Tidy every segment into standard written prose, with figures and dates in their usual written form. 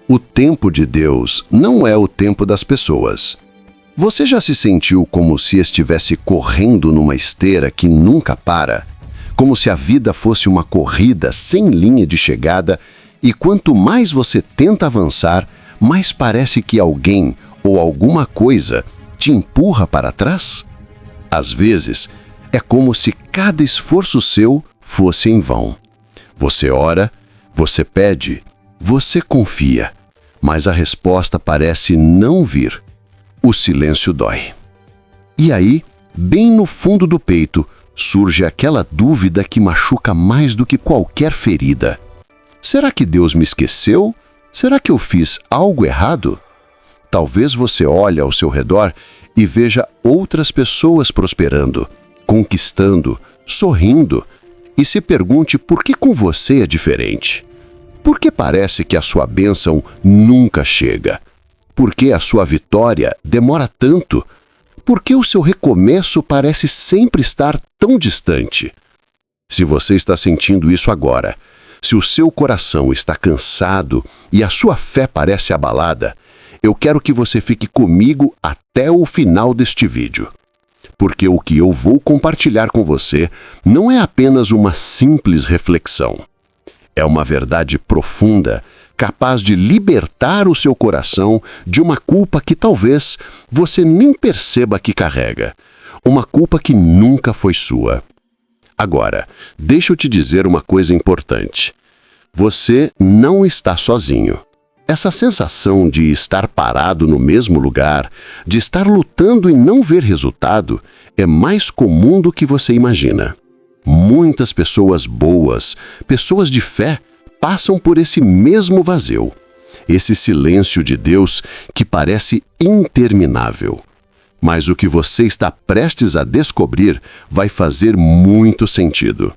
O tempo de Deus não é o tempo das pessoas. Você já se sentiu como se estivesse correndo numa esteira que nunca para? Como se a vida fosse uma corrida sem linha de chegada e quanto mais você tenta avançar, mais parece que alguém ou alguma coisa te empurra para trás? Às vezes, é como se cada esforço seu fosse em vão. Você ora, você pede, você confia, mas a resposta parece não vir. O silêncio dói. E aí, bem no fundo do peito, surge aquela dúvida que machuca mais do que qualquer ferida. Será que Deus me esqueceu? Será que eu fiz algo errado? Talvez você olhe ao seu redor e veja outras pessoas prosperando, conquistando, sorrindo, e se pergunte por que com você é diferente. Por que parece que a sua bênção nunca chega? Por que a sua vitória demora tanto? Por que o seu recomeço parece sempre estar tão distante? Se você está sentindo isso agora, se o seu coração está cansado e a sua fé parece abalada, eu quero que você fique comigo até o final deste vídeo. Porque o que eu vou compartilhar com você não é apenas uma simples reflexão. É uma verdade profunda, capaz de libertar o seu coração de uma culpa que talvez você nem perceba que carrega. Uma culpa que nunca foi sua. Agora, deixa eu te dizer uma coisa importante. Você não está sozinho. Essa sensação de estar parado no mesmo lugar, de estar lutando e não ver resultado, é mais comum do que você imagina. Muitas pessoas boas, pessoas de fé, passam por esse mesmo vazio. Esse silêncio de Deus que parece interminável. Mas o que você está prestes a descobrir vai fazer muito sentido.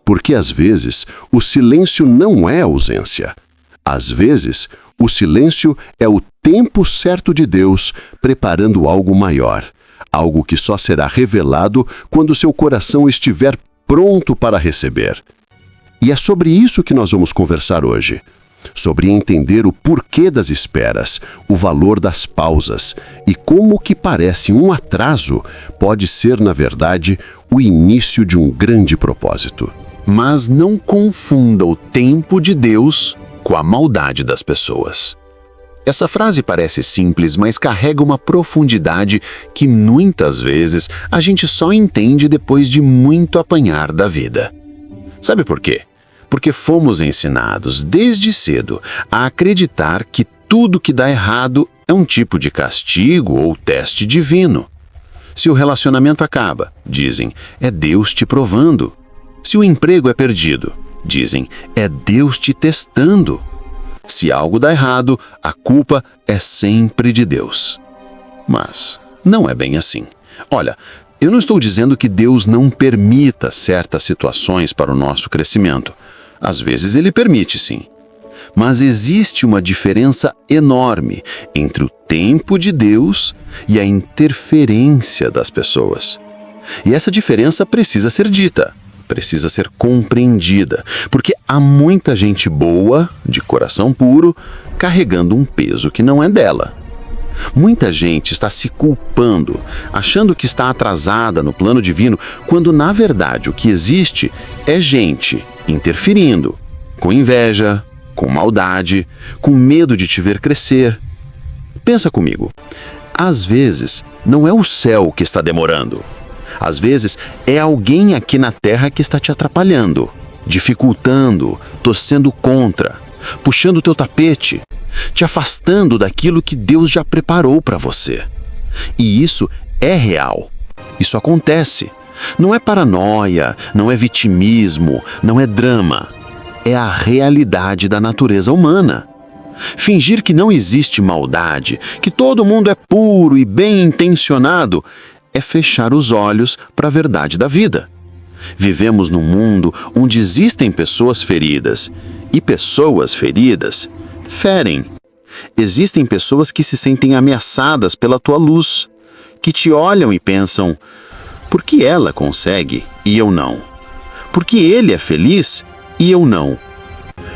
Porque às vezes o silêncio não é ausência. Às vezes, o silêncio é o tempo certo de Deus preparando algo maior. Algo que só será revelado quando seu coração estiver pronto para receber. E é sobre isso que nós vamos conversar hoje. Sobre entender o porquê das esperas, o valor das pausas e como o que parece um atraso pode ser, na verdade, o início de um grande propósito. Mas não confunda o tempo de Deus com a maldade das pessoas. Essa frase parece simples, mas carrega uma profundidade que muitas vezes a gente só entende depois de muito apanhar da vida. Sabe por quê? Porque fomos ensinados desde cedo a acreditar que tudo que dá errado é um tipo de castigo ou teste divino. Se o relacionamento acaba, dizem, é Deus te provando. Se o emprego é perdido, dizem, é Deus te testando. Se algo dá errado, a culpa é sempre de Deus. Mas não é bem assim. Olha, eu não estou dizendo que Deus não permita certas situações para o nosso crescimento. Às vezes ele permite, sim. Mas existe uma diferença enorme entre o tempo de Deus e a interferência das pessoas. E essa diferença precisa ser dita. Precisa ser compreendida, porque há muita gente boa, de coração puro, carregando um peso que não é dela. Muita gente está se culpando, achando que está atrasada no plano divino, quando na verdade o que existe é gente interferindo, com inveja, com maldade, com medo de te ver crescer. Pensa comigo, às vezes não é o céu que está demorando. Às vezes, é alguém aqui na Terra que está te atrapalhando, dificultando, torcendo contra, puxando o teu tapete, te afastando daquilo que Deus já preparou para você. E isso é real. Isso acontece. Não é paranoia, não é vitimismo, não é drama. É a realidade da natureza humana. Fingir que não existe maldade, que todo mundo é puro e bem intencionado, é fechar os olhos para a verdade da vida. Vivemos num mundo onde existem pessoas feridas, e pessoas feridas ferem. Existem pessoas que se sentem ameaçadas pela tua luz, que te olham e pensam, por que ela consegue e eu não? Por que ele é feliz e eu não?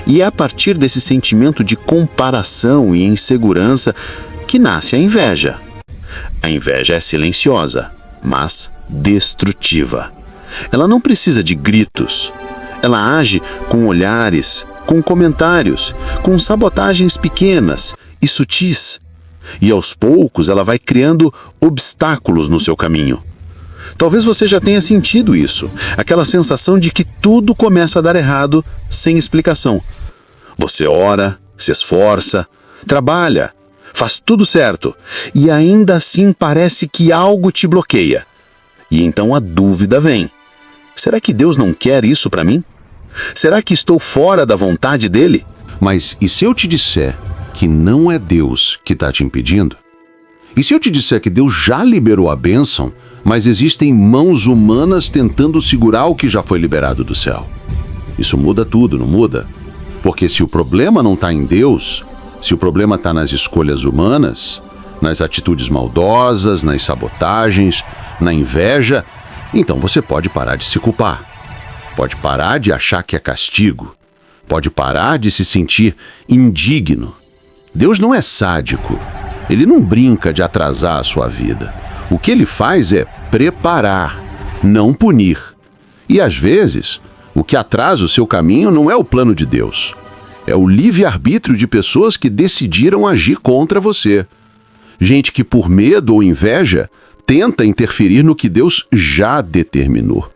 E é a partir desse sentimento de comparação e insegurança que nasce a inveja. A inveja é silenciosa, mas destrutiva. Ela não precisa de gritos. Ela age com olhares, com comentários, com sabotagens pequenas e sutis. E aos poucos ela vai criando obstáculos no seu caminho. Talvez você já tenha sentido isso, aquela sensação de que tudo começa a dar errado sem explicação. Você ora, se esforça, trabalha, faz tudo certo, e ainda assim parece que algo te bloqueia. E então a dúvida vem. Será que Deus não quer isso para mim? Será que estou fora da vontade dele? Mas e se eu te disser que não é Deus que está te impedindo? E se eu te disser que Deus já liberou a bênção, mas existem mãos humanas tentando segurar o que já foi liberado do céu? Isso muda tudo, não muda? Porque se o problema não está em Deus, se o problema está nas escolhas humanas, nas atitudes maldosas, nas sabotagens, na inveja, então você pode parar de se culpar. Pode parar de achar que é castigo. Pode parar de se sentir indigno. Deus não é sádico. Ele não brinca de atrasar a sua vida. O que ele faz é preparar, não punir. E às vezes, o que atrasa o seu caminho não é o plano de Deus. É o livre-arbítrio de pessoas que decidiram agir contra você. Gente que por medo ou inveja tenta interferir no que Deus já determinou.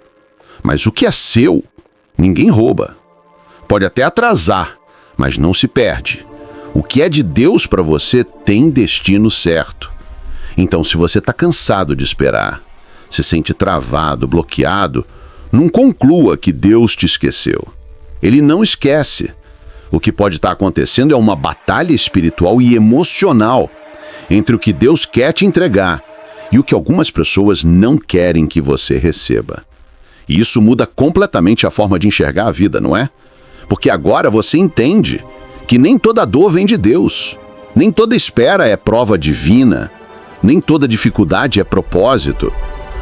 Mas o que é seu, ninguém rouba. Pode até atrasar, mas não se perde. O que é de Deus para você tem destino certo. Então, se você está cansado de esperar, se sente travado, bloqueado, não conclua que Deus te esqueceu. Ele não esquece. O que pode estar acontecendo é uma batalha espiritual e emocional entre o que Deus quer te entregar e o que algumas pessoas não querem que você receba. E isso muda completamente a forma de enxergar a vida, não é? Porque agora você entende que nem toda dor vem de Deus, nem toda espera é prova divina, nem toda dificuldade é propósito.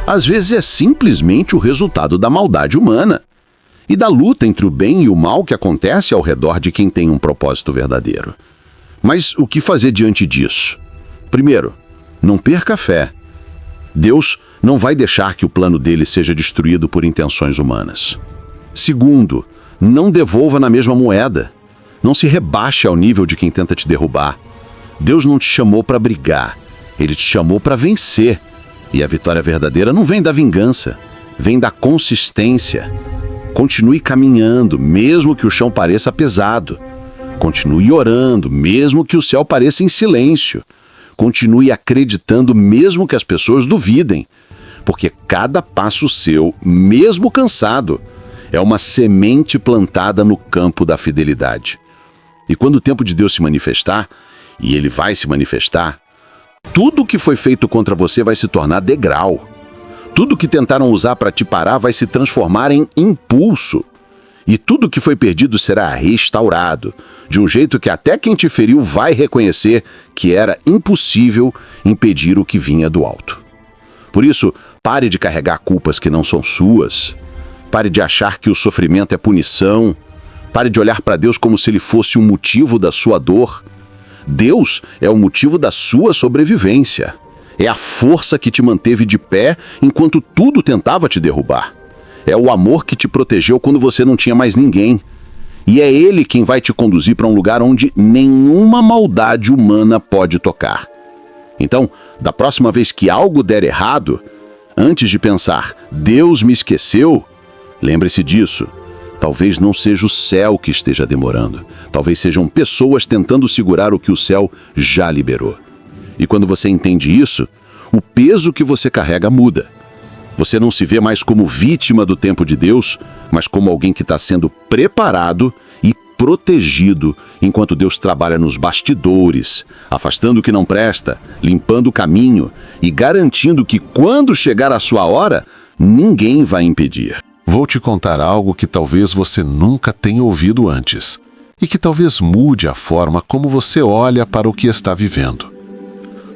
Às vezes é simplesmente o resultado da maldade humana e da luta entre o bem e o mal que acontece ao redor de quem tem um propósito verdadeiro. Mas o que fazer diante disso? Primeiro, não perca a fé. Deus não vai deixar que o plano dele seja destruído por intenções humanas. Segundo, não devolva na mesma moeda. Não se rebaixe ao nível de quem tenta te derrubar. Deus não te chamou para brigar, ele te chamou para vencer. E a vitória verdadeira não vem da vingança, vem da consistência. Continue caminhando, mesmo que o chão pareça pesado. Continue orando, mesmo que o céu pareça em silêncio. Continue acreditando, mesmo que as pessoas duvidem. Porque cada passo seu, mesmo cansado, é uma semente plantada no campo da fidelidade. E quando o tempo de Deus se manifestar, e ele vai se manifestar, tudo que foi feito contra você vai se tornar degrau. Tudo que tentaram usar para te parar vai se transformar em impulso. E tudo que foi perdido será restaurado, de um jeito que até quem te feriu vai reconhecer que era impossível impedir o que vinha do alto. Por isso, pare de carregar culpas que não são suas. Pare de achar que o sofrimento é punição. Pare de olhar para Deus como se ele fosse o motivo da sua dor. Deus é o motivo da sua sobrevivência. É a força que te manteve de pé enquanto tudo tentava te derrubar. É o amor que te protegeu quando você não tinha mais ninguém. E é Ele quem vai te conduzir para um lugar onde nenhuma maldade humana pode tocar. Então, da próxima vez que algo der errado, antes de pensar, Deus me esqueceu, lembre-se disso. Talvez não seja o céu que esteja demorando. Talvez sejam pessoas tentando segurar o que o céu já liberou. E quando você entende isso, o peso que você carrega muda. Você não se vê mais como vítima do tempo de Deus, mas como alguém que está sendo preparado e protegido enquanto Deus trabalha nos bastidores, afastando o que não presta, limpando o caminho e garantindo que quando chegar a sua hora, ninguém vai impedir. Vou te contar algo que talvez você nunca tenha ouvido antes e que talvez mude a forma como você olha para o que está vivendo.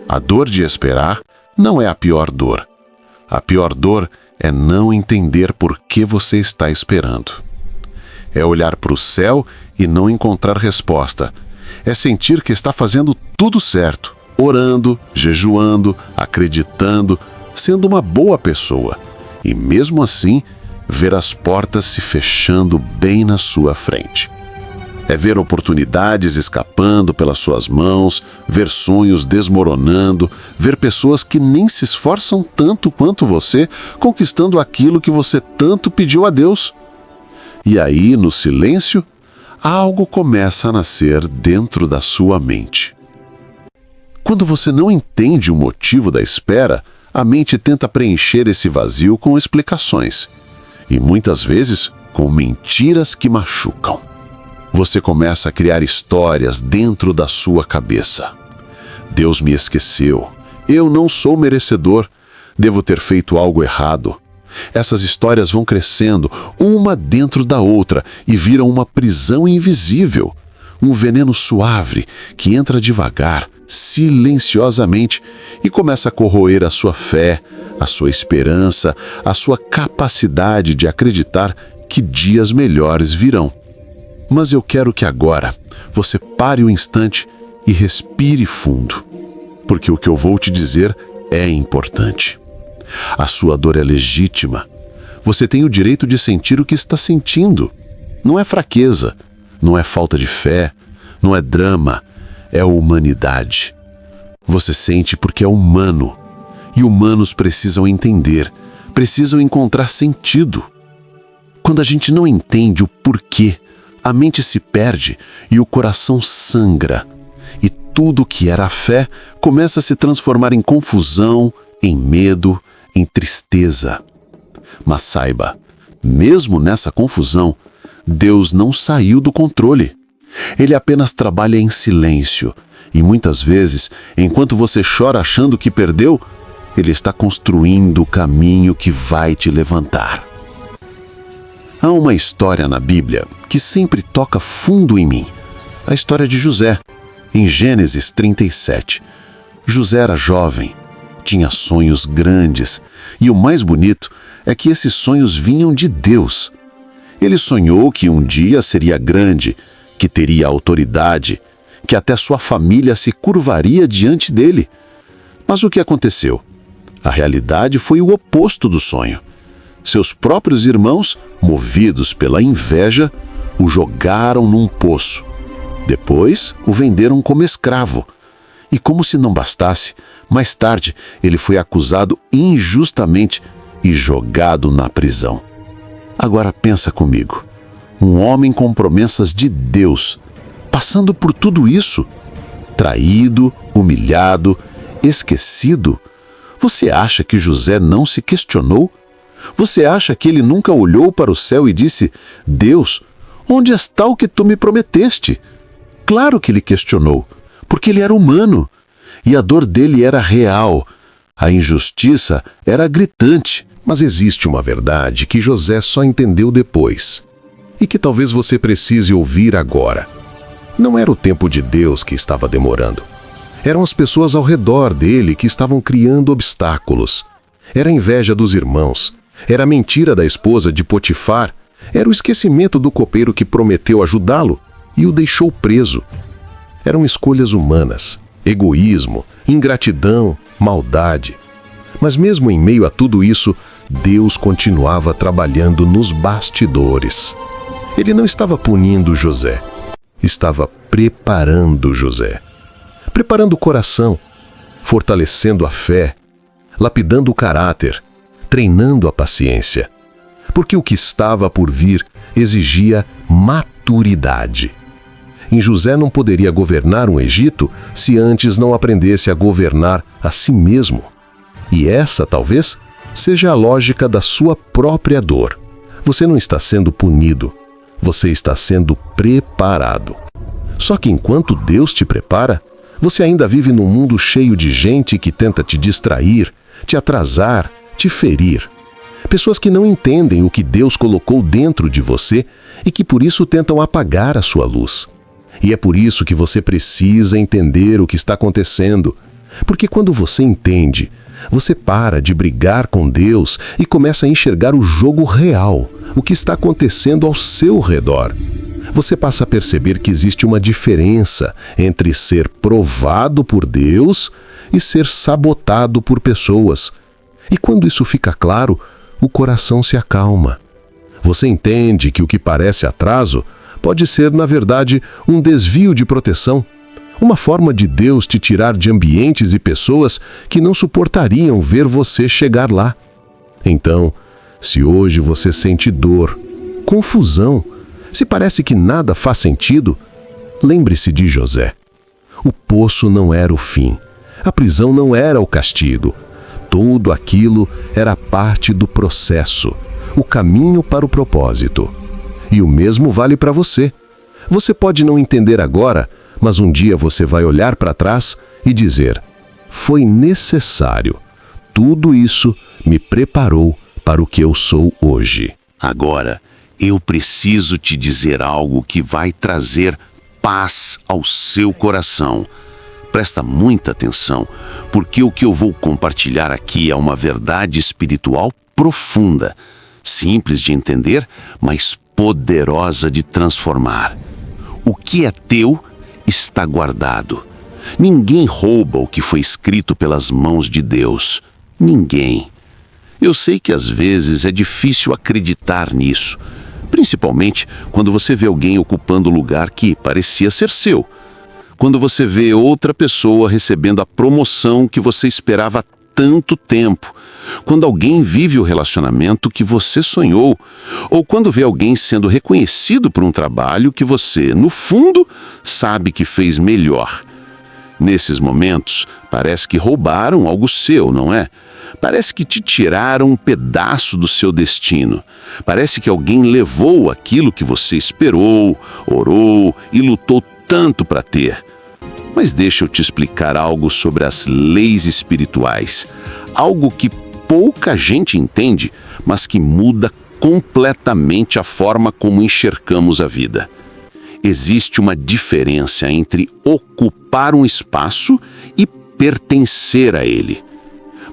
A dor de esperar não é a pior dor. A pior dor é não entender por que você está esperando. É olhar para o céu e não encontrar resposta. É sentir que está fazendo tudo certo, orando, jejuando, acreditando, sendo uma boa pessoa. E mesmo assim, ver as portas se fechando bem na sua frente. É ver oportunidades escapando pelas suas mãos, ver sonhos desmoronando, ver pessoas que nem se esforçam tanto quanto você, conquistando aquilo que você tanto pediu a Deus. E aí, no silêncio, algo começa a nascer dentro da sua mente. Quando você não entende o motivo da espera, a mente tenta preencher esse vazio com explicações. E muitas vezes com mentiras que machucam. Você começa a criar histórias dentro da sua cabeça. Deus me esqueceu. Eu não sou merecedor. Devo ter feito algo errado. Essas histórias vão crescendo, uma dentro da outra, e viram uma prisão invisível. Um veneno suave que entra devagar, silenciosamente, e começa a corroer a sua fé, a sua esperança, a sua capacidade de acreditar que dias melhores virão. Mas eu quero que agora você pare um instante e respire fundo, porque o que eu vou te dizer é importante. A sua dor é legítima. Você tem o direito de sentir o que está sentindo. Não é fraqueza, não é falta de fé, não é drama, é humanidade. Você sente porque é humano. E humanos precisam entender, precisam encontrar sentido. Quando a gente não entende o porquê, a mente se perde e o coração sangra. E tudo que era a fé começa a se transformar em confusão, em medo, em tristeza. Mas saiba, mesmo nessa confusão, Deus não saiu do controle. Ele apenas trabalha em silêncio. E muitas vezes, enquanto você chora achando que perdeu, Ele está construindo o caminho que vai te levantar. Há uma história na Bíblia que sempre toca fundo em mim. A história de José, em Gênesis 37. José era jovem, tinha sonhos grandes, e o mais bonito é que esses sonhos vinham de Deus. Ele sonhou que um dia seria grande, que teria autoridade, que até sua família se curvaria diante dele. Mas o que aconteceu? A realidade foi o oposto do sonho. Seus próprios irmãos, movidos pela inveja, o jogaram num poço. Depois, o venderam como escravo. E como se não bastasse, mais tarde ele foi acusado injustamente e jogado na prisão. Agora pensa comigo. Um homem com promessas de Deus, passando por tudo isso, traído, humilhado, esquecido. Você acha que José não se questionou? Você acha que ele nunca olhou para o céu e disse: Deus, onde está o que tu me prometeste? Claro que ele questionou, porque ele era humano, e a dor dele era real. A injustiça era gritante. Mas existe uma verdade que José só entendeu depois, e que talvez você precise ouvir agora. Não era o tempo de Deus que estava demorando. Eram as pessoas ao redor dele que estavam criando obstáculos. Era a inveja dos irmãos. Era a mentira da esposa de Potifar. Era o esquecimento do copeiro que prometeu ajudá-lo e o deixou preso. Eram escolhas humanas, egoísmo, ingratidão, maldade. Mas mesmo em meio a tudo isso, Deus continuava trabalhando nos bastidores. Ele não estava punindo José. Estava preparando José. Preparando o coração, fortalecendo a fé, lapidando o caráter, treinando a paciência. Porque o que estava por vir exigia maturidade. Em José não poderia governar um Egito se antes não aprendesse a governar a si mesmo. E essa, talvez, seja a lógica da sua própria dor. Você não está sendo punido, você está sendo preparado. Só que enquanto Deus te prepara, você ainda vive num mundo cheio de gente que tenta te distrair, te atrasar, te ferir. Pessoas que não entendem o que Deus colocou dentro de você e que por isso tentam apagar a sua luz. E é por isso que você precisa entender o que está acontecendo. Porque quando você entende, Você para de brigar com Deus e começa a enxergar o jogo real, o que está acontecendo ao seu redor. Você passa a perceber que existe uma diferença entre ser provado por Deus e ser sabotado por pessoas. E quando isso fica claro, o coração se acalma. Você entende que o que parece atraso pode ser, na verdade, um desvio de proteção, uma forma de Deus te tirar de ambientes e pessoas que não suportariam ver você chegar lá. Então, se hoje você sente dor, confusão, se parece que nada faz sentido, lembre-se de José. O poço não era o fim, a prisão não era o castigo. Tudo aquilo era parte do processo, o caminho para o propósito. E o mesmo vale para você. Você pode não entender agora, mas um dia você vai olhar para trás e dizer: foi necessário. Tudo isso me preparou para o que eu sou hoje. Agora, eu preciso te dizer algo que vai trazer paz ao seu coração. Presta muita atenção, porque o que eu vou compartilhar aqui é uma verdade espiritual profunda, simples de entender, mas poderosa de transformar. O que é teu está guardado. Ninguém rouba o que foi escrito pelas mãos de Deus. Ninguém. Eu sei que às vezes é difícil acreditar nisso, principalmente quando você vê alguém ocupando o lugar que parecia ser seu. Quando você vê outra pessoa recebendo a promoção que você esperava há tanto tempo. Quando alguém vive o relacionamento que você sonhou. Ou quando vê alguém sendo reconhecido por um trabalho que você, no fundo, sabe que fez melhor. Nesses momentos, parece que roubaram algo seu, não é? Parece que te tiraram um pedaço do seu destino. Parece que alguém levou aquilo que você esperou, orou e lutou tanto para ter. Mas deixa eu te explicar algo sobre as leis espirituais. Algo que pouca gente entende, mas que muda completamente a forma como enxergamos a vida. Existe uma diferença entre ocupar um espaço e pertencer a ele.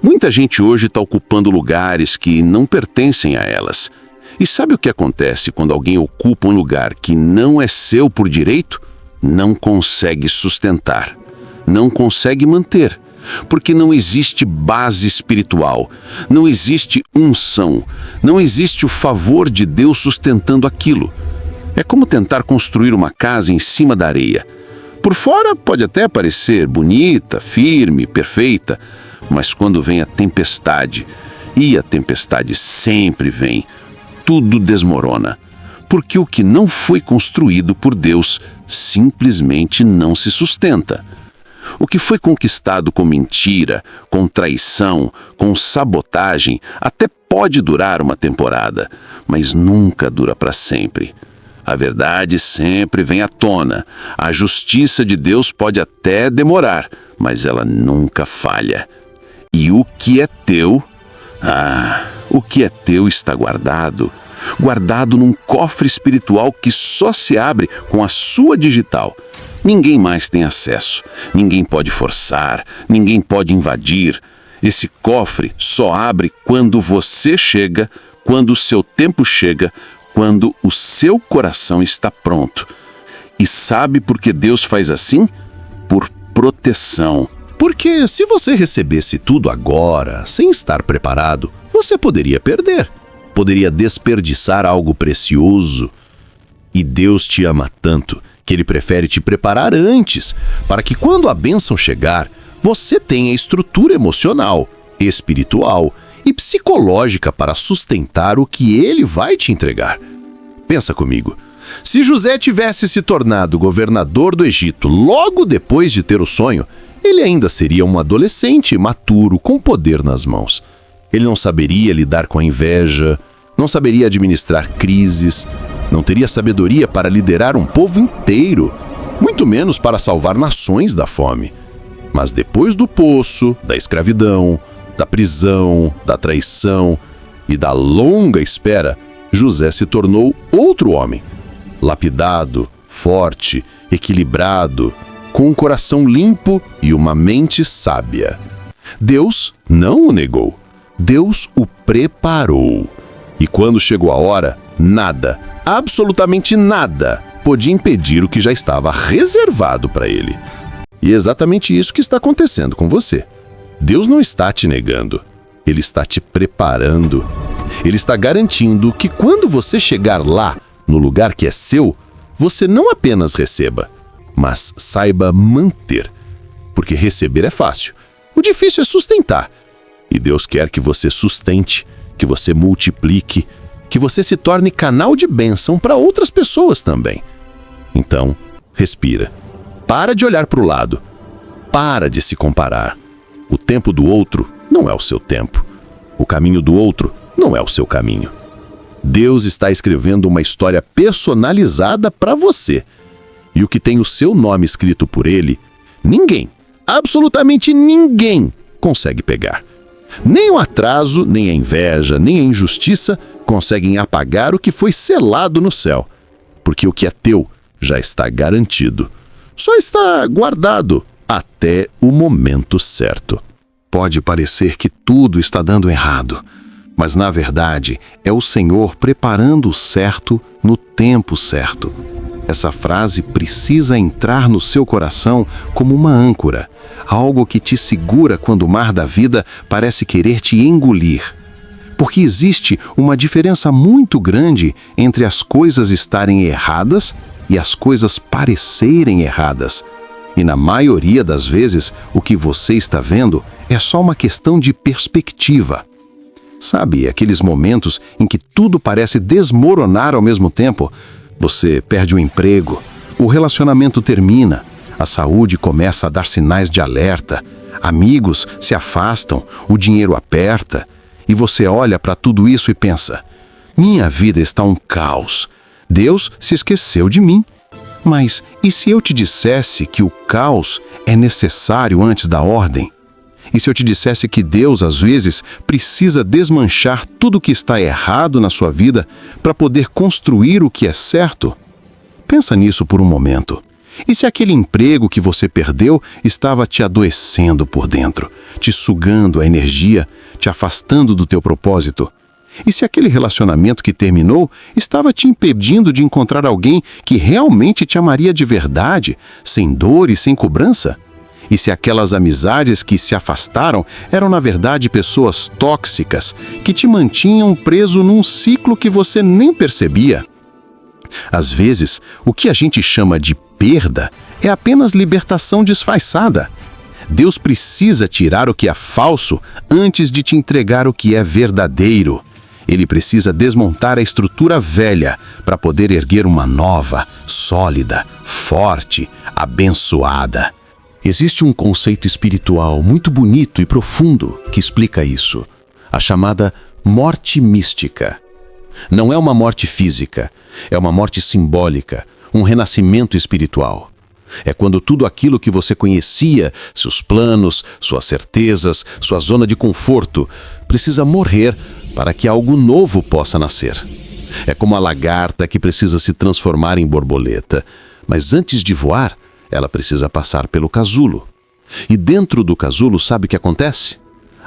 Muita gente hoje está ocupando lugares que não pertencem a elas. E sabe o que acontece quando alguém ocupa um lugar que não é seu por direito? Não consegue sustentar, não consegue manter, porque não existe base espiritual, não existe unção, não existe o favor de Deus sustentando aquilo. É como tentar construir uma casa em cima da areia. Por fora pode até parecer bonita, firme, perfeita, mas quando vem a tempestade, e a tempestade sempre vem, tudo desmorona. Porque o que não foi construído por Deus simplesmente não se sustenta. O que foi conquistado com mentira, com traição, com sabotagem, até pode durar uma temporada, mas nunca dura para sempre. A verdade sempre vem à tona. A justiça de Deus pode até demorar, mas ela nunca falha. E o que é teu? O que é teu está guardado num cofre espiritual que só se abre com a sua digital. Ninguém mais tem acesso, ninguém pode forçar, ninguém pode invadir. Esse cofre só abre quando você chega, quando o seu tempo chega, quando o seu coração está pronto. E sabe por que Deus faz assim? Por proteção. Porque se você recebesse tudo agora, sem estar preparado, você poderia perder. Poderia desperdiçar algo precioso. E Deus te ama tanto que Ele prefere te preparar antes, para que quando a bênção chegar, você tenha estrutura emocional, espiritual e psicológica para sustentar o que Ele vai te entregar. Pensa comigo. Se José tivesse se tornado governador do Egito logo depois de ter o sonho, ele ainda seria um adolescente maturo com poder nas mãos. Ele não saberia lidar com a inveja, não saberia administrar crises, não teria sabedoria para liderar um povo inteiro, muito menos para salvar nações da fome. Mas depois do poço, da escravidão, da prisão, da traição e da longa espera, José se tornou outro homem, lapidado, forte, equilibrado, com um coração limpo e uma mente sábia. Deus não o negou. Deus o preparou. E quando chegou a hora, nada, absolutamente nada, podia impedir o que já estava reservado para ele. E é exatamente isso que está acontecendo com você. Deus não está te negando. Ele está te preparando. Ele está garantindo que quando você chegar lá, no lugar que é seu, você não apenas receba, mas saiba manter. Porque receber é fácil. O difícil é sustentar. E Deus quer que você sustente, que você multiplique, que você se torne canal de bênção para outras pessoas também. Então, respira. Para de olhar para o lado. Para de se comparar. O tempo do outro não é o seu tempo. O caminho do outro não é o seu caminho. Deus está escrevendo uma história personalizada para você. E o que tem o seu nome escrito por ele, ninguém, absolutamente ninguém, consegue pegar. Nem o atraso, nem a inveja, nem a injustiça conseguem apagar o que foi selado no céu. Porque o que é teu já está garantido. Só está guardado até o momento certo. Pode parecer que tudo está dando errado, mas na verdade é o Senhor preparando o certo no tempo certo. Essa frase precisa entrar no seu coração como uma âncora, algo que te segura quando o mar da vida parece querer te engolir. Porque existe uma diferença muito grande entre as coisas estarem erradas e as coisas parecerem erradas. E na maioria das vezes, o que você está vendo é só uma questão de perspectiva. Sabe, aqueles momentos em que tudo parece desmoronar ao mesmo tempo? Você perde o emprego, o relacionamento termina, a saúde começa a dar sinais de alerta, amigos se afastam, o dinheiro aperta, e você olha para tudo isso e pensa: minha vida está um caos, Deus se esqueceu de mim. Mas e se eu te dissesse que o caos é necessário antes da ordem? E se eu te dissesse que Deus, às vezes, precisa desmanchar tudo o que está errado na sua vida para poder construir o que é certo? Pensa nisso por um momento. E se aquele emprego que você perdeu estava te adoecendo por dentro, te sugando a energia, te afastando do teu propósito? E se aquele relacionamento que terminou estava te impedindo de encontrar alguém que realmente te amaria de verdade, sem dor e sem cobrança? E se aquelas amizades que se afastaram eram, na verdade, pessoas tóxicas que te mantinham preso num ciclo que você nem percebia? Às vezes, o que a gente chama de perda é apenas libertação disfarçada. Deus precisa tirar o que é falso antes de te entregar o que é verdadeiro. Ele precisa desmontar a estrutura velha para poder erguer uma nova, sólida, forte, abençoada. Existe um conceito espiritual muito bonito e profundo que explica isso, a chamada morte mística. Não é uma morte física, é uma morte simbólica, um renascimento espiritual. É quando tudo aquilo que você conhecia, seus planos, suas certezas, sua zona de conforto, precisa morrer para que algo novo possa nascer. É como a lagarta que precisa se transformar em borboleta, mas antes de voar, ela precisa passar pelo casulo. E dentro do casulo, sabe o que acontece?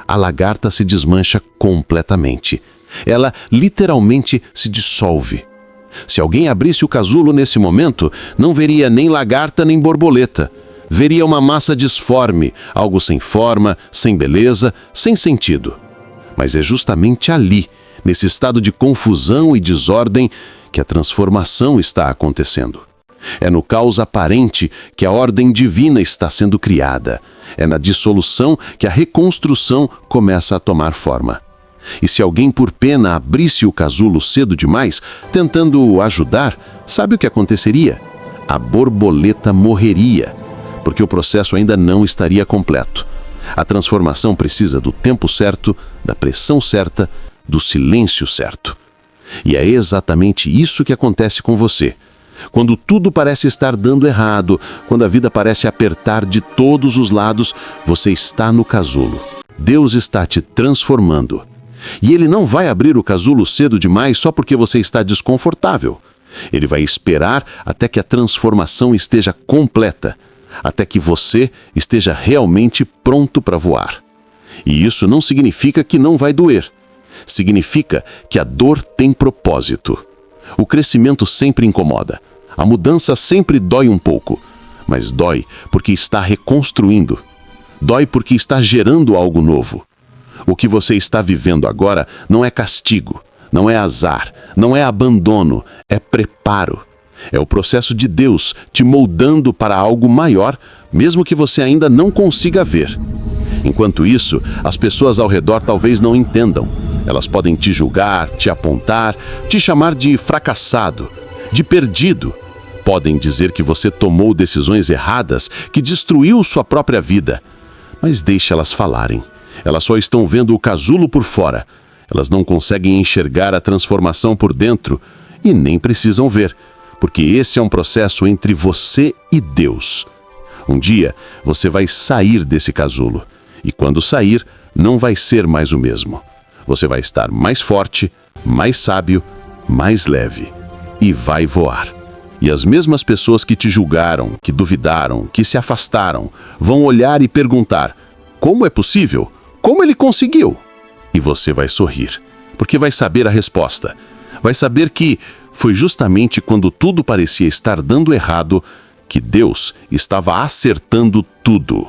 A lagarta se desmancha completamente. Ela literalmente se dissolve. Se alguém abrisse o casulo nesse momento, não veria nem lagarta nem borboleta. Veria uma massa disforme, algo sem forma, sem beleza, sem sentido. Mas é justamente ali, nesse estado de confusão e desordem, que a transformação está acontecendo. É no caos aparente que a ordem divina está sendo criada. É na dissolução que a reconstrução começa a tomar forma. E se alguém por pena abrisse o casulo cedo demais, tentando ajudar, sabe o que aconteceria? A borboleta morreria, porque o processo ainda não estaria completo. A transformação precisa do tempo certo, da pressão certa, do silêncio certo. E é exatamente isso que acontece com você. Quando tudo parece estar dando errado, quando a vida parece apertar de todos os lados, você está no casulo. Deus está te transformando. E Ele não vai abrir o casulo cedo demais só porque você está desconfortável. Ele vai esperar até que a transformação esteja completa, até que você esteja realmente pronto para voar. E isso não significa que não vai doer. Significa que a dor tem propósito. O crescimento sempre incomoda. A mudança sempre dói um pouco. Mas dói porque está reconstruindo. Dói porque está gerando algo novo. O que você está vivendo agora não é castigo, não é azar, não é abandono, é preparo. É o processo de Deus te moldando para algo maior, mesmo que você ainda não consiga ver. Enquanto isso, as pessoas ao redor talvez não entendam. Elas podem te julgar, te apontar, te chamar de fracassado, de perdido. Podem dizer que você tomou decisões erradas, que destruiu sua própria vida. Mas deixe elas falarem. Elas só estão vendo o casulo por fora. Elas não conseguem enxergar a transformação por dentro e nem precisam ver, porque esse é um processo entre você e Deus. Um dia, você vai sair desse casulo. E quando sair, não vai ser mais o mesmo. Você vai estar mais forte, mais sábio, mais leve. E vai voar. E as mesmas pessoas que te julgaram, que duvidaram, que se afastaram, vão olhar e perguntar: como é possível? Como ele conseguiu? E você vai sorrir, porque vai saber a resposta. Vai saber que foi justamente quando tudo parecia estar dando errado que Deus estava acertando tudo.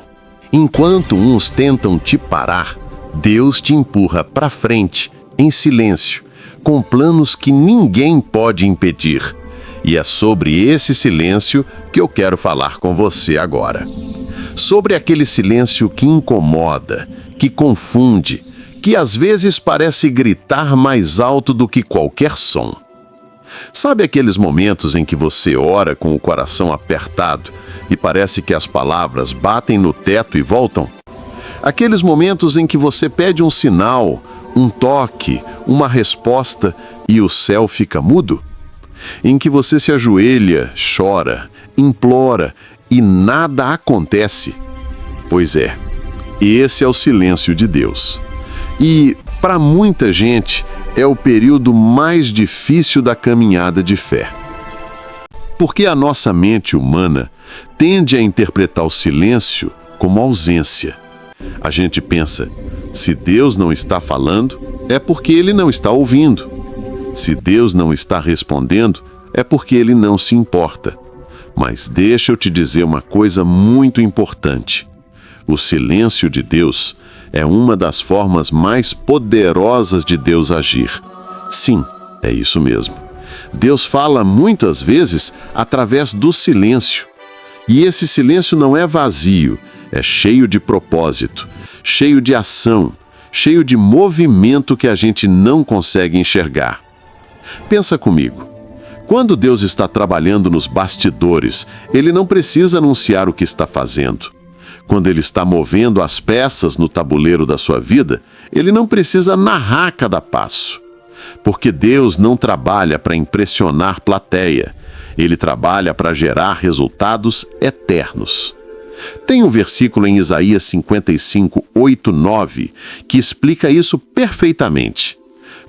Enquanto uns tentam te parar, Deus te empurra para frente, em silêncio, com planos que ninguém pode impedir. E é sobre esse silêncio que eu quero falar com você agora. Sobre aquele silêncio que incomoda, que confunde, que às vezes parece gritar mais alto do que qualquer som. Sabe aqueles momentos em que você ora com o coração apertado e parece que as palavras batem no teto e voltam? Aqueles momentos em que você pede um sinal, um toque, uma resposta e o céu fica mudo? Em que você se ajoelha, chora, implora e nada acontece? Pois é, esse é o silêncio de Deus. E, para muita gente, é o período mais difícil da caminhada de fé. Porque a nossa mente humana tende a interpretar o silêncio como ausência. A gente pensa, se Deus não está falando, é porque Ele não está ouvindo. Se Deus não está respondendo, é porque Ele não se importa. Mas deixa eu te dizer uma coisa muito importante. O silêncio de Deus é uma das formas mais poderosas de Deus agir. Sim, é isso mesmo. Deus fala muitas vezes através do silêncio. E esse silêncio não é vazio, é cheio de propósito, cheio de ação, cheio de movimento que a gente não consegue enxergar. Pensa comigo. Quando Deus está trabalhando nos bastidores, Ele não precisa anunciar o que está fazendo. Quando Ele está movendo as peças no tabuleiro da sua vida, Ele não precisa narrar cada passo. Porque Deus não trabalha para impressionar plateia. Ele trabalha para gerar resultados eternos. Tem um versículo em Isaías 55, 8, 9, que explica isso perfeitamente.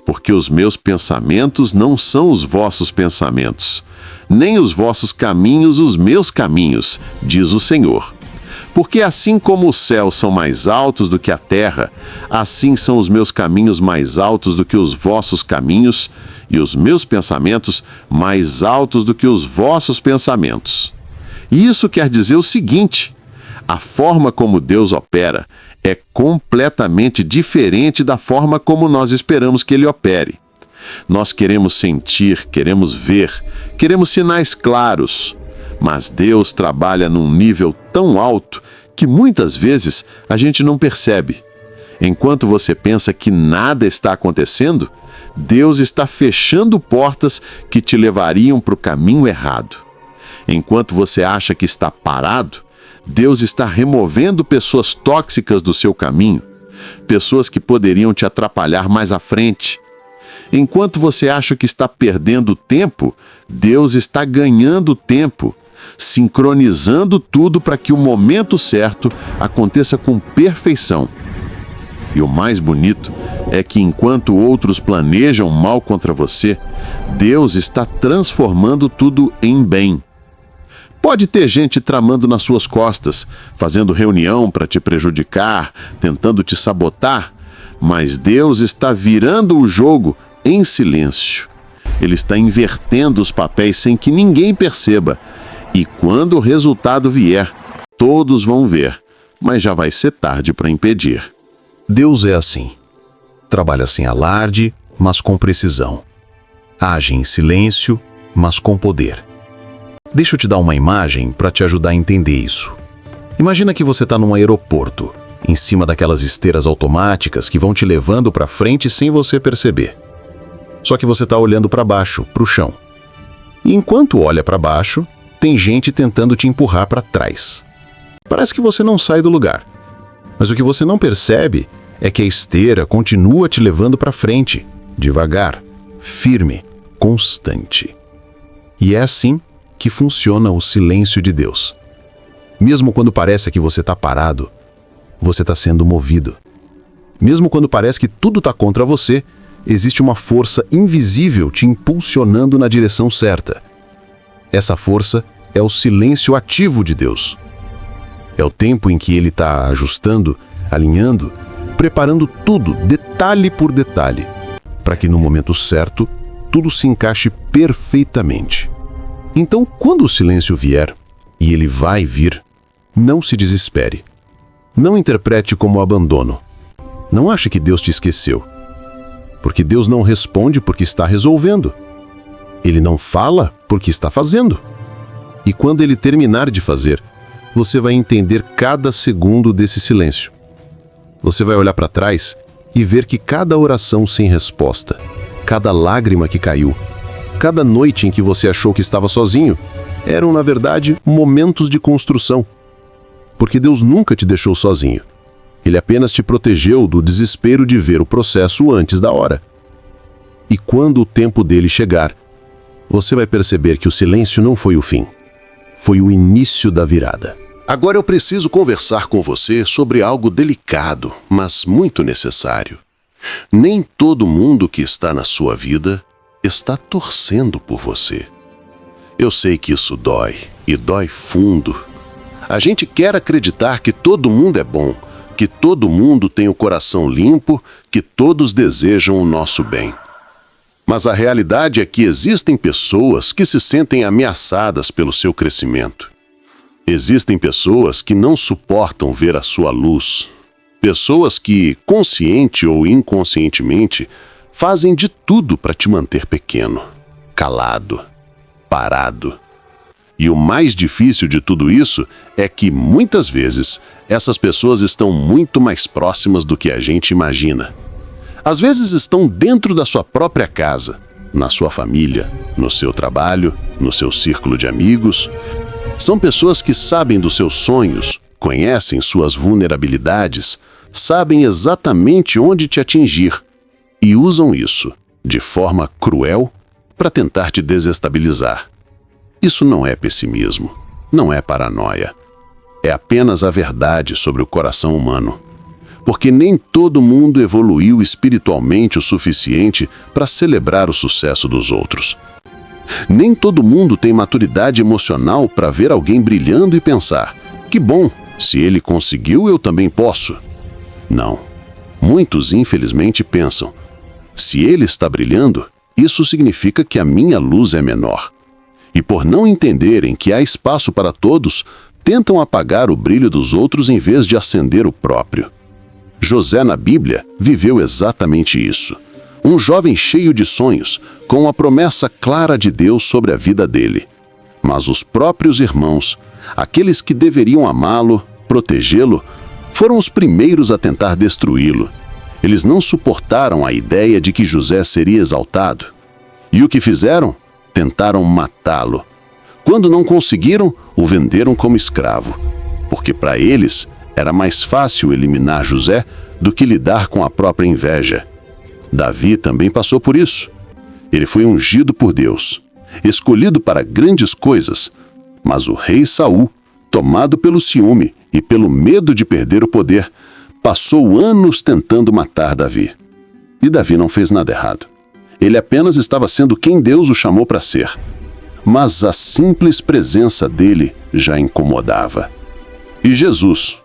Porque os meus pensamentos não são os vossos pensamentos, nem os vossos caminhos os meus caminhos, diz o Senhor. Porque assim como os céus são mais altos do que a terra, assim são os meus caminhos mais altos do que os vossos caminhos, e os meus pensamentos mais altos do que os vossos pensamentos. E isso quer dizer o seguinte: a forma como Deus opera é completamente diferente da forma como nós esperamos que Ele opere. Nós queremos sentir, queremos ver, queremos sinais claros, mas Deus trabalha num nível tão alto que muitas vezes a gente não percebe. Enquanto você pensa que nada está acontecendo, Deus está fechando portas que te levariam para o caminho errado. Enquanto você acha que está parado, Deus está removendo pessoas tóxicas do seu caminho, pessoas que poderiam te atrapalhar mais à frente. Enquanto você acha que está perdendo tempo, Deus está ganhando tempo, sincronizando tudo para que o momento certo aconteça com perfeição. E o mais bonito é que enquanto outros planejam mal contra você, Deus está transformando tudo em bem. Pode ter gente tramando nas suas costas, fazendo reunião para te prejudicar, tentando te sabotar, mas Deus está virando o jogo em silêncio. Ele está invertendo os papéis sem que ninguém perceba. E quando o resultado vier, todos vão ver, mas já vai ser tarde para impedir. Deus é assim. Trabalha sem alarde, mas com precisão. Age em silêncio, mas com poder. Deixa eu te dar uma imagem para te ajudar a entender isso. Imagina que você está num aeroporto, em cima daquelas esteiras automáticas que vão te levando para frente sem você perceber. Só que você está olhando para baixo, para o chão. E enquanto olha para baixo, tem gente tentando te empurrar para trás. Parece que você não sai do lugar. Mas o que você não percebe é que a esteira continua te levando para frente, devagar, firme, constante. E é assim que funciona o silêncio de Deus. Mesmo quando parece que você está parado, você está sendo movido. Mesmo quando parece que tudo está contra você, existe uma força invisível te impulsionando na direção certa. Essa força é o silêncio ativo de Deus. É o tempo em que Ele está ajustando, alinhando, preparando tudo, detalhe por detalhe, para que no momento certo, tudo se encaixe perfeitamente. Então, quando o silêncio vier, e ele vai vir, não se desespere. Não interprete como abandono. Não ache que Deus te esqueceu. Porque Deus não responde porque está resolvendo. Ele não fala porque está fazendo. E quando ele terminar de fazer, você vai entender cada segundo desse silêncio. Você vai olhar para trás e ver que cada oração sem resposta, cada lágrima que caiu, cada noite em que você achou que estava sozinho, eram, na verdade, momentos de construção. Porque Deus nunca te deixou sozinho. Ele apenas te protegeu do desespero de ver o processo antes da hora. E quando o tempo dele chegar, você vai perceber que o silêncio não foi o fim. Foi o início da virada. Agora eu preciso conversar com você sobre algo delicado, mas muito necessário. Nem todo mundo que está na sua vida está torcendo por você. Eu sei que isso dói, e dói fundo. A gente quer acreditar que todo mundo é bom, que todo mundo tem o coração limpo, que todos desejam o nosso bem. Mas a realidade é que existem pessoas que se sentem ameaçadas pelo seu crescimento. Existem pessoas que não suportam ver a sua luz. Pessoas que, consciente ou inconscientemente, fazem de tudo para te manter pequeno, calado, parado. E o mais difícil de tudo isso é que, muitas vezes, essas pessoas estão muito mais próximas do que a gente imagina. Às vezes estão dentro da sua própria casa, na sua família, no seu trabalho, no seu círculo de amigos. São pessoas que sabem dos seus sonhos, conhecem suas vulnerabilidades, sabem exatamente onde te atingir e usam isso, de forma cruel, para tentar te desestabilizar. Isso não é pessimismo, não é paranoia. É apenas a verdade sobre o coração humano. Porque nem todo mundo evoluiu espiritualmente o suficiente para celebrar o sucesso dos outros. Nem todo mundo tem maturidade emocional para ver alguém brilhando e pensar: que bom, se ele conseguiu, eu também posso. Não. Muitos, infelizmente, pensam: se ele está brilhando, isso significa que a minha luz é menor. E por não entenderem que há espaço para todos, tentam apagar o brilho dos outros em vez de acender o próprio. José, na Bíblia, viveu exatamente isso. Um jovem cheio de sonhos, com a promessa clara de Deus sobre a vida dele. Mas os próprios irmãos, aqueles que deveriam amá-lo, protegê-lo, foram os primeiros a tentar destruí-lo. Eles não suportaram a ideia de que José seria exaltado. E o que fizeram? Tentaram matá-lo. Quando não conseguiram, o venderam como escravo. Porque para eles era mais fácil eliminar José do que lidar com a própria inveja. Davi também passou por isso. Ele foi ungido por Deus, escolhido para grandes coisas, mas o rei Saul, tomado pelo ciúme e pelo medo de perder o poder, passou anos tentando matar Davi. E Davi não fez nada errado. Ele apenas estava sendo quem Deus o chamou para ser. mas a simples presença dele já incomodava. E Jesus,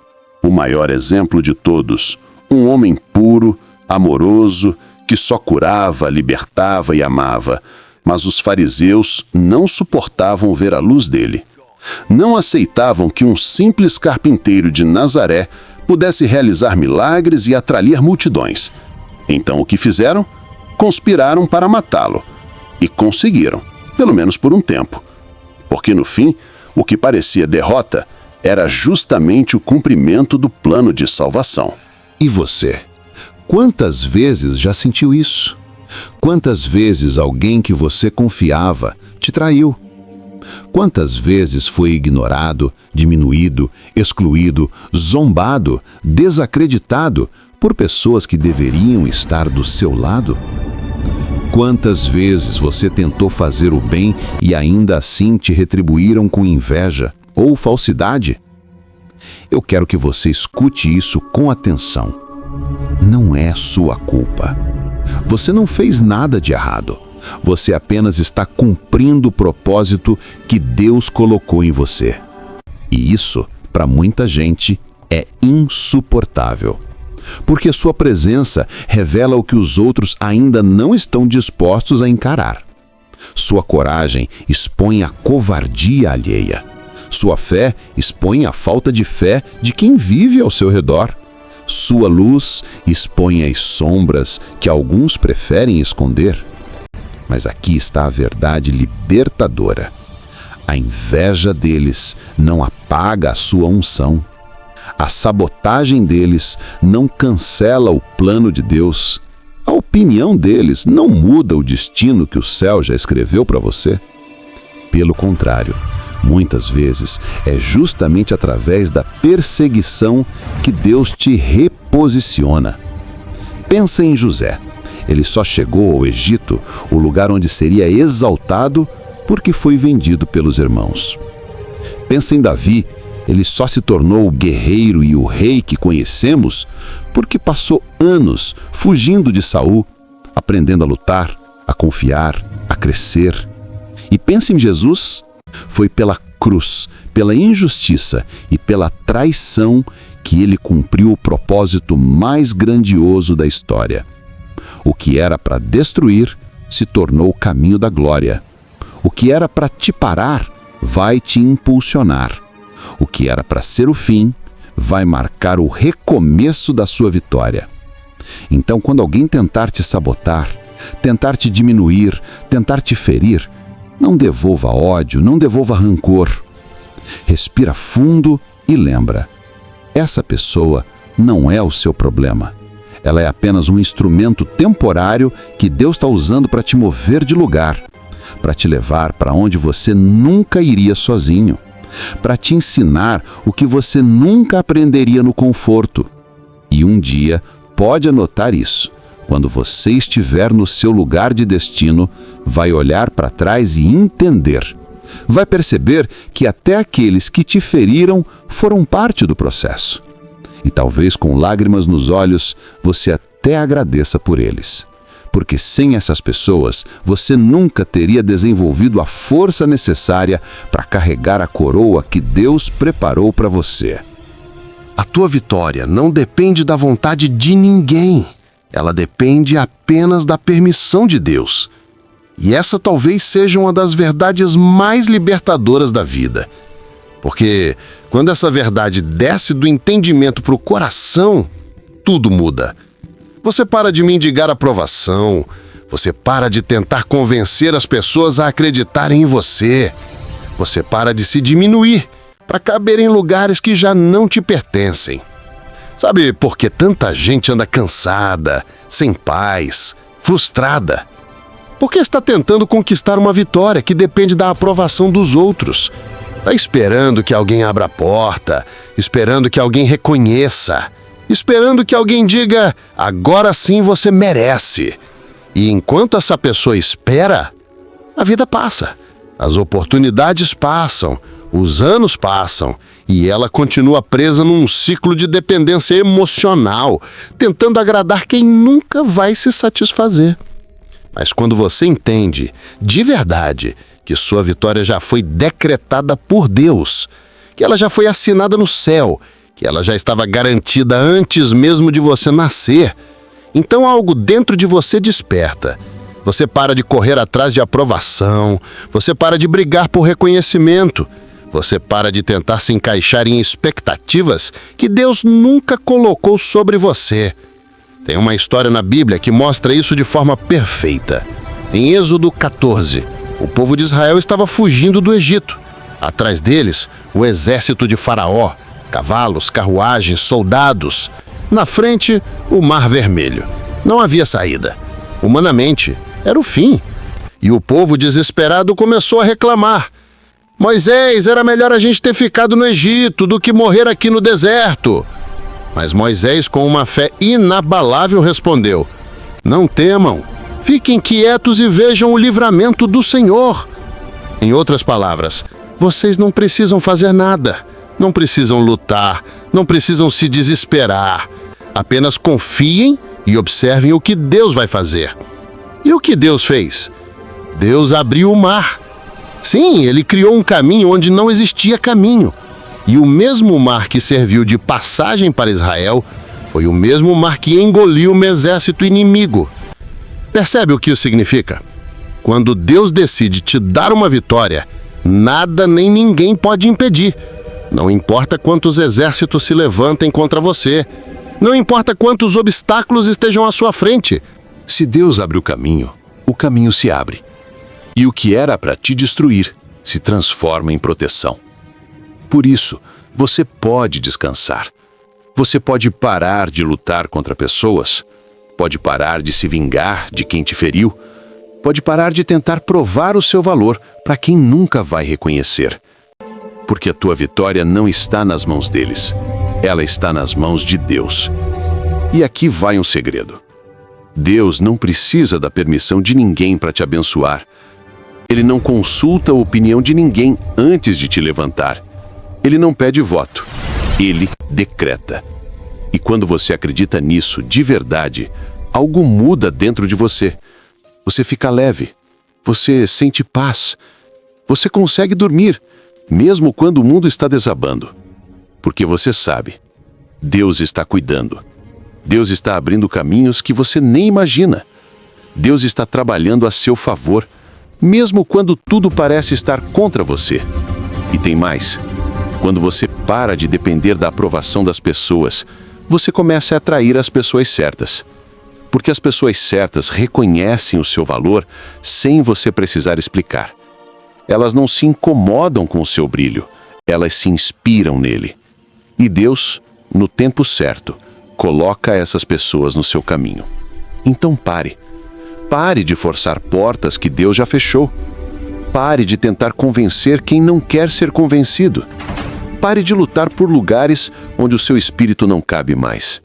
o maior exemplo de todos, um homem puro, amoroso, que só curava, libertava e amava, mas os fariseus não suportavam ver a luz dele. Não aceitavam que um simples carpinteiro de Nazaré pudesse realizar milagres e atrair multidões. Então o que fizeram? Conspiraram para matá-lo. E conseguiram, pelo menos por um tempo. Porque no fim, o que parecia derrota era justamente o cumprimento do plano de salvação. E você? Quantas vezes já sentiu isso? Quantas vezes alguém que você confiava te traiu? Quantas vezes foi ignorado, diminuído, excluído, zombado, desacreditado por pessoas que deveriam estar do seu lado? Quantas vezes você tentou fazer o bem e ainda assim te retribuíram com inveja ou falsidade? Eu quero que você escute isso com atenção. Não é sua culpa. Você não fez nada de errado. Você apenas está cumprindo o propósito que Deus colocou em você. E isso, para muita gente, é insuportável. Porque sua presença revela o que os outros ainda não estão dispostos a encarar. Sua coragem expõe a covardia alheia. Sua fé expõe a falta de fé de quem vive ao seu redor. Sua luz expõe as sombras que alguns preferem esconder. Mas aqui está a verdade libertadora. A inveja deles não apaga a sua unção. A sabotagem deles não cancela o plano de Deus. A opinião deles não muda o destino que o céu já escreveu para você. Pelo contrário, muitas vezes é justamente através da perseguição que Deus te reposiciona. Pensa em José. Ele só chegou ao Egito, o lugar onde seria exaltado, porque foi vendido pelos irmãos. Pensa em Davi. Ele só se tornou o guerreiro e o rei que conhecemos porque passou anos fugindo de Saul, aprendendo a lutar, a confiar, a crescer. E pensa em Jesus. Foi pela cruz, pela injustiça e pela traição que ele cumpriu o propósito mais grandioso da história. O que era para destruir se tornou o caminho da glória. O que era para te parar vai te impulsionar. O que era para ser o fim vai marcar o recomeço da sua vitória. Então, quando alguém tentar te sabotar, tentar te diminuir, tentar te ferir, não devolva ódio, não devolva rancor. Respira fundo e lembra: essa pessoa não é o seu problema. Ela é apenas um instrumento temporário que Deus está usando para te mover de lugar, para te levar para onde você nunca iria sozinho, para te ensinar o que você nunca aprenderia no conforto. E um dia, pode anotar isso, quando você estiver no seu lugar de destino, vai olhar para trás e entender. Vai perceber que até aqueles que te feriram foram parte do processo. E talvez com lágrimas nos olhos, você até agradeça por eles. Porque sem essas pessoas, você nunca teria desenvolvido a força necessária para carregar a coroa que Deus preparou para você. A tua vitória não depende da vontade de ninguém. Ela depende apenas da permissão de Deus. E essa talvez seja uma das verdades mais libertadoras da vida. Porque quando essa verdade desce do entendimento para o coração, tudo muda. Você para de mendigar aprovação. Você para de tentar convencer as pessoas a acreditarem em você. Você para de se diminuir para caber em lugares que já não te pertencem. Sabe por que tanta gente anda cansada, sem paz, frustrada? Porque está tentando conquistar uma vitória que depende da aprovação dos outros. Está esperando que alguém abra a porta, esperando que alguém reconheça, esperando que alguém diga: agora sim você merece. E enquanto essa pessoa espera, a vida passa, as oportunidades passam, os anos passam e ela continua presa num ciclo de dependência emocional, tentando agradar quem nunca vai se satisfazer. Mas quando você entende, de verdade, que sua vitória já foi decretada por Deus, que ela já foi assinada no céu, que ela já estava garantida antes mesmo de você nascer. Então algo dentro de você desperta. Você para de correr atrás de aprovação, você para de brigar por reconhecimento, você para de tentar se encaixar em expectativas que Deus nunca colocou sobre você. Tem uma história na Bíblia que mostra isso de forma perfeita. Em Êxodo 14, o povo de Israel estava fugindo do Egito. Atrás deles, o exército de Faraó, cavalos, carruagens, soldados. Na frente, o Mar Vermelho. Não havia saída. Humanamente, era o fim. E o povo desesperado começou a reclamar. Moisés, era melhor a gente ter ficado no Egito do que morrer aqui no deserto. Mas Moisés, com uma fé inabalável, respondeu: não temam, fiquem quietos e vejam o livramento do Senhor. Em outras palavras, vocês não precisam fazer nada, não precisam lutar, não precisam se desesperar. Apenas confiem e observem o que Deus vai fazer. E o que Deus fez? Deus abriu o mar. Sim, ele criou um caminho onde não existia caminho. E o mesmo mar que serviu de passagem para Israel foi o mesmo mar que engoliu um exército inimigo. Percebe o que isso significa? Quando Deus decide te dar uma vitória, nada nem ninguém pode impedir. Não importa quantos exércitos se levantem contra você. Não importa quantos obstáculos estejam à sua frente. Se Deus abre o caminho se abre. E o que era para te destruir se transforma em proteção. Por isso, você pode descansar. Você pode parar de lutar contra pessoas, pode parar de se vingar de quem te feriu, pode parar de tentar provar o seu valor para quem nunca vai reconhecer. Porque a tua vitória não está nas mãos deles, ela está nas mãos de Deus. E aqui vai um segredo. Deus não precisa da permissão de ninguém para te abençoar. Ele não consulta a opinião de ninguém antes de te levantar. Ele não pede voto, ele decreta. E quando você acredita nisso de verdade, algo muda dentro de você. Você fica leve, você sente paz, você consegue dormir, mesmo quando o mundo está desabando. Porque você sabe, Deus está cuidando. Deus está abrindo caminhos que você nem imagina. Deus está trabalhando a seu favor, mesmo quando tudo parece estar contra você. E tem mais. Quando você para de depender da aprovação das pessoas, você começa a atrair as pessoas certas. Porque as pessoas certas reconhecem o seu valor sem você precisar explicar. Elas não se incomodam com o seu brilho, elas se inspiram nele. E Deus, no tempo certo, coloca essas pessoas no seu caminho. Então pare. Pare de forçar portas que Deus já fechou. Pare de tentar convencer quem não quer ser convencido. Pare de lutar por lugares onde o seu espírito não cabe mais.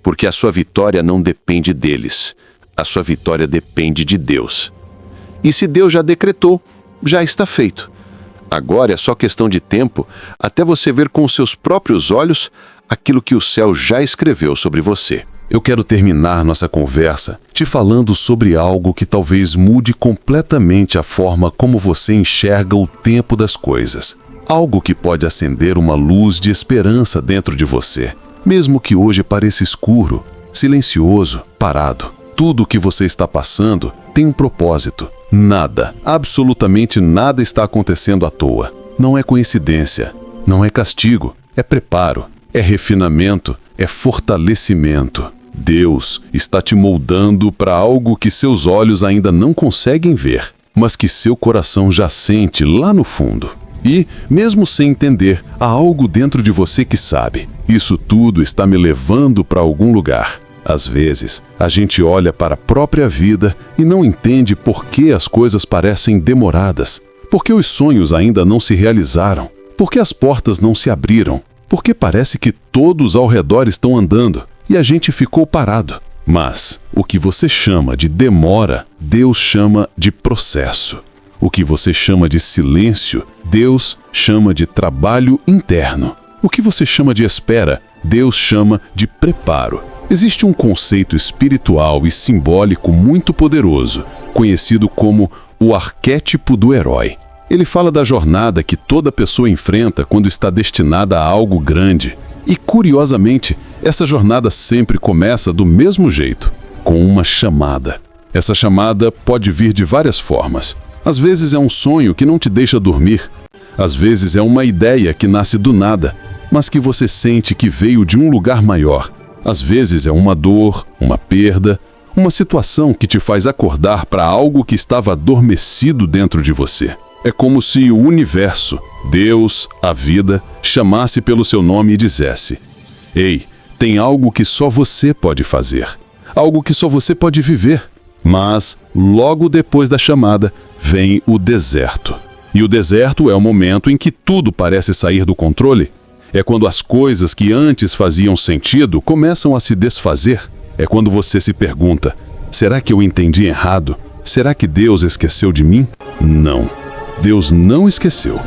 Porque a sua vitória não depende deles. A sua vitória depende de Deus. E se Deus já decretou, já está feito. Agora é só questão de tempo até você ver com os seus próprios olhos aquilo que o céu já escreveu sobre você. Eu quero terminar nossa conversa te falando sobre algo que talvez mude completamente a forma como você enxerga o tempo das coisas. Algo que pode acender uma luz de esperança dentro de você, mesmo que hoje pareça escuro, silencioso, parado. Tudo o que você está passando tem um propósito. Nada, absolutamente nada está acontecendo à toa. Não é coincidência, não é castigo, é preparo, é refinamento, é fortalecimento. Deus está te moldando para algo que seus olhos ainda não conseguem ver, mas que seu coração já sente lá no fundo. E, mesmo sem entender, há algo dentro de você que sabe. Isso tudo está me levando para algum lugar. Às vezes, a gente olha para a própria vida e não entende por que as coisas parecem demoradas, por que os sonhos ainda não se realizaram, por que as portas não se abriram, porque parece que todos ao redor estão andando e a gente ficou parado. Mas o que você chama de demora, Deus chama de processo. O que você chama de silêncio, Deus chama de trabalho interno. O que você chama de espera, Deus chama de preparo. Existe um conceito espiritual e simbólico muito poderoso, conhecido como o arquétipo do herói. Ele fala da jornada que toda pessoa enfrenta quando está destinada a algo grande. E, curiosamente, essa jornada sempre começa do mesmo jeito, com uma chamada. Essa chamada pode vir de várias formas. Às vezes é um sonho que não te deixa dormir. Às vezes é uma ideia que nasce do nada, mas que você sente que veio de um lugar maior. Às vezes é uma dor, uma perda, uma situação que te faz acordar para algo que estava adormecido dentro de você. É como se o universo, Deus, a vida, chamasse pelo seu nome e dissesse: ei, tem algo que só você pode fazer, algo que só você pode viver. Mas, logo depois da chamada, vem o deserto. E o deserto é o momento em que tudo parece sair do controle. É quando as coisas que antes faziam sentido começam a se desfazer. É quando você se pergunta: será que eu entendi errado? Será que Deus esqueceu de mim? Não. Deus não esqueceu.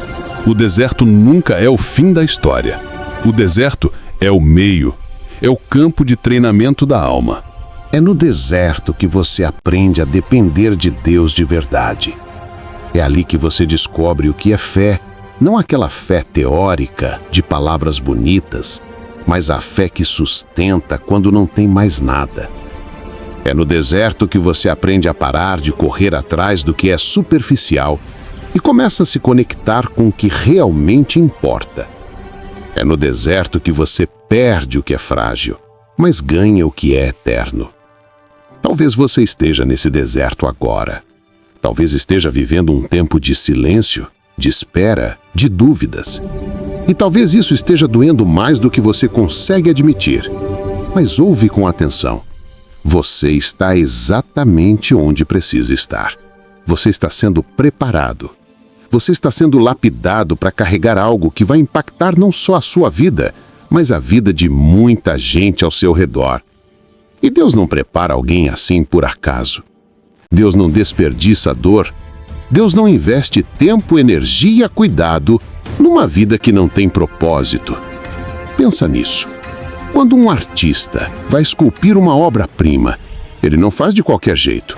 O deserto nunca é o fim da história. O deserto é o meio. É o campo de treinamento da alma. É no deserto que você aprende a depender de Deus de verdade. É ali que você descobre o que é fé. Não aquela fé teórica, de palavras bonitas, mas a fé que sustenta quando não tem mais nada. É no deserto que você aprende a parar de correr atrás do que é superficial e começa a se conectar com o que realmente importa. É no deserto que você perde o que é frágil, mas ganha o que é eterno. Talvez você esteja nesse deserto agora. Talvez esteja vivendo um tempo de silêncio, de espera, de dúvidas. E talvez isso esteja doendo mais do que você consegue admitir. Mas ouve com atenção. Você está exatamente onde precisa estar. Você está sendo preparado. Você está sendo lapidado para carregar algo que vai impactar não só a sua vida, mas a vida de muita gente ao seu redor. E Deus não prepara alguém assim por acaso. Deus não desperdiça dor. Deus não investe tempo, energia, cuidado numa vida que não tem propósito. Pensa nisso. Quando um artista vai esculpir uma obra-prima, ele não faz de qualquer jeito.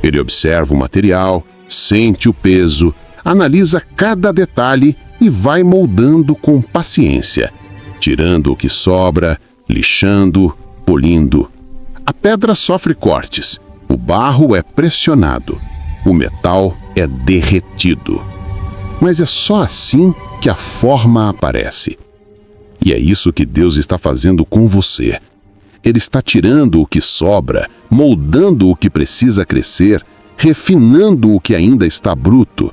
Ele observa o material, sente o peso, analisa cada detalhe e vai moldando com paciência, tirando o que sobra, lixando, polindo. A pedra sofre cortes, o barro é pressionado, o metal é derretido. Mas é só assim que a forma aparece. E é isso que Deus está fazendo com você. Ele está tirando o que sobra, moldando o que precisa crescer, refinando o que ainda está bruto.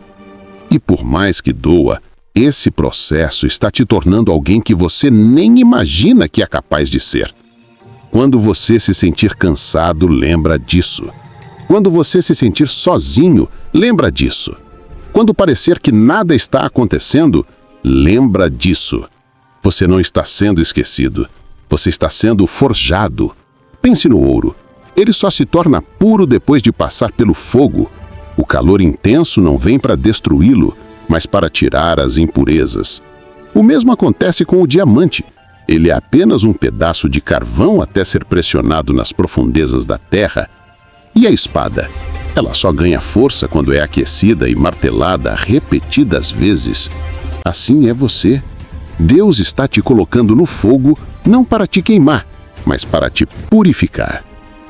E por mais que doa, esse processo está te tornando alguém que você nem imagina que é capaz de ser. Quando você se sentir cansado, lembra disso. Quando você se sentir sozinho, lembra disso. Quando parecer que nada está acontecendo, lembra disso. Você não está sendo esquecido. Você está sendo forjado. Pense no ouro. Ele só se torna puro depois de passar pelo fogo. O calor intenso não vem para destruí-lo, mas para tirar as impurezas. O mesmo acontece com o diamante. Ele é apenas um pedaço de carvão até ser pressionado nas profundezas da terra. E a espada? Ela só ganha força quando é aquecida e martelada repetidas vezes. Assim é você. Deus está te colocando no fogo não para te queimar, mas para te purificar.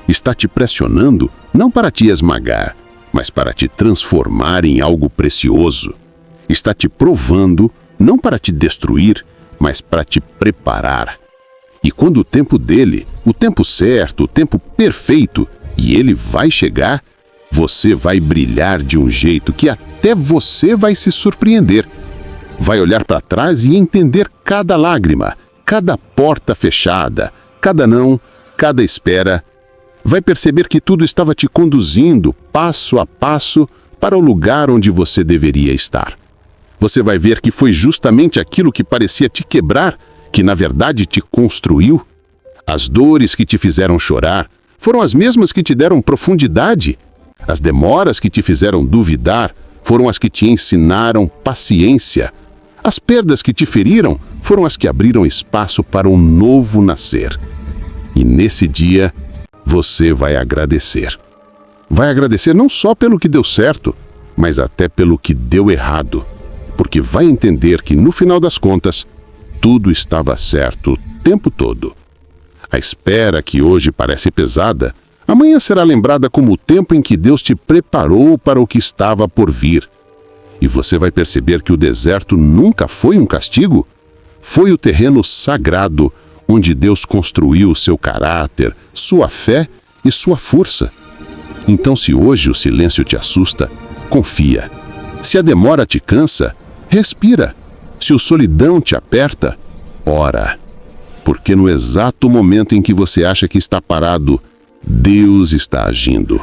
Está te pressionando não para te esmagar, mas para te transformar em algo precioso. Está te provando não para te destruir, mas para te preparar. E quando o tempo dele, o tempo certo, o tempo perfeito, e ele vai chegar, você vai brilhar de um jeito que até você vai se surpreender. Vai olhar para trás e entender cada lágrima, cada porta fechada, cada não, cada espera. Vai perceber que tudo estava te conduzindo, passo a passo, para o lugar onde você deveria estar. Você vai ver que foi justamente aquilo que parecia te quebrar, que na verdade te construiu. As dores que te fizeram chorar foram as mesmas que te deram profundidade. As demoras que te fizeram duvidar foram as que te ensinaram paciência. As perdas que te feriram foram as que abriram espaço para um novo nascer. E nesse dia, você vai agradecer. Vai agradecer não só pelo que deu certo, mas até pelo que deu errado, porque vai entender que, no final das contas, tudo estava certo o tempo todo. A espera que hoje parece pesada, amanhã será lembrada como o tempo em que Deus te preparou para o que estava por vir. E você vai perceber que o deserto nunca foi um castigo, foi o terreno sagrado onde Deus construiu o seu caráter, sua fé e sua força. Então, se hoje o silêncio te assusta, confia. Se a demora te cansa, respira. Se o solidão te aperta, ora. Porque no exato momento em que você acha que está parado, Deus está agindo.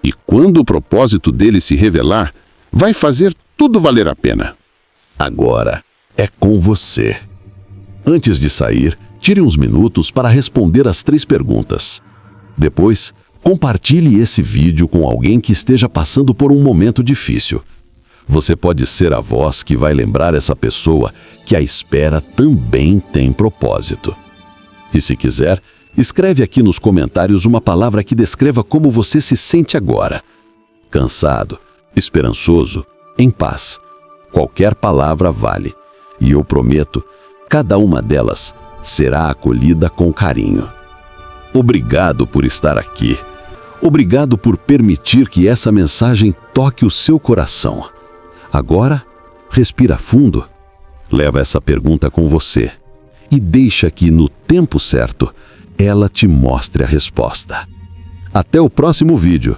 E quando o propósito dele se revelar, vai fazer tudo valer a pena. Agora é com você. Antes de sair, tire uns minutos para responder as 3 perguntas. Depois, compartilhe esse vídeo com alguém que esteja passando por um momento difícil. Você pode ser a voz que vai lembrar essa pessoa que a espera também tem propósito. E se quiser, escreve aqui nos comentários uma palavra que descreva como você se sente agora. Cansado, esperançoso, em paz. Qualquer palavra vale. E eu prometo, cada uma delas será acolhida com carinho. Obrigado por estar aqui. Obrigado por permitir que essa mensagem toque o seu coração. Agora, respira fundo. Leva essa pergunta com você e deixa que, no tempo certo, ela te mostre a resposta. Até o próximo vídeo.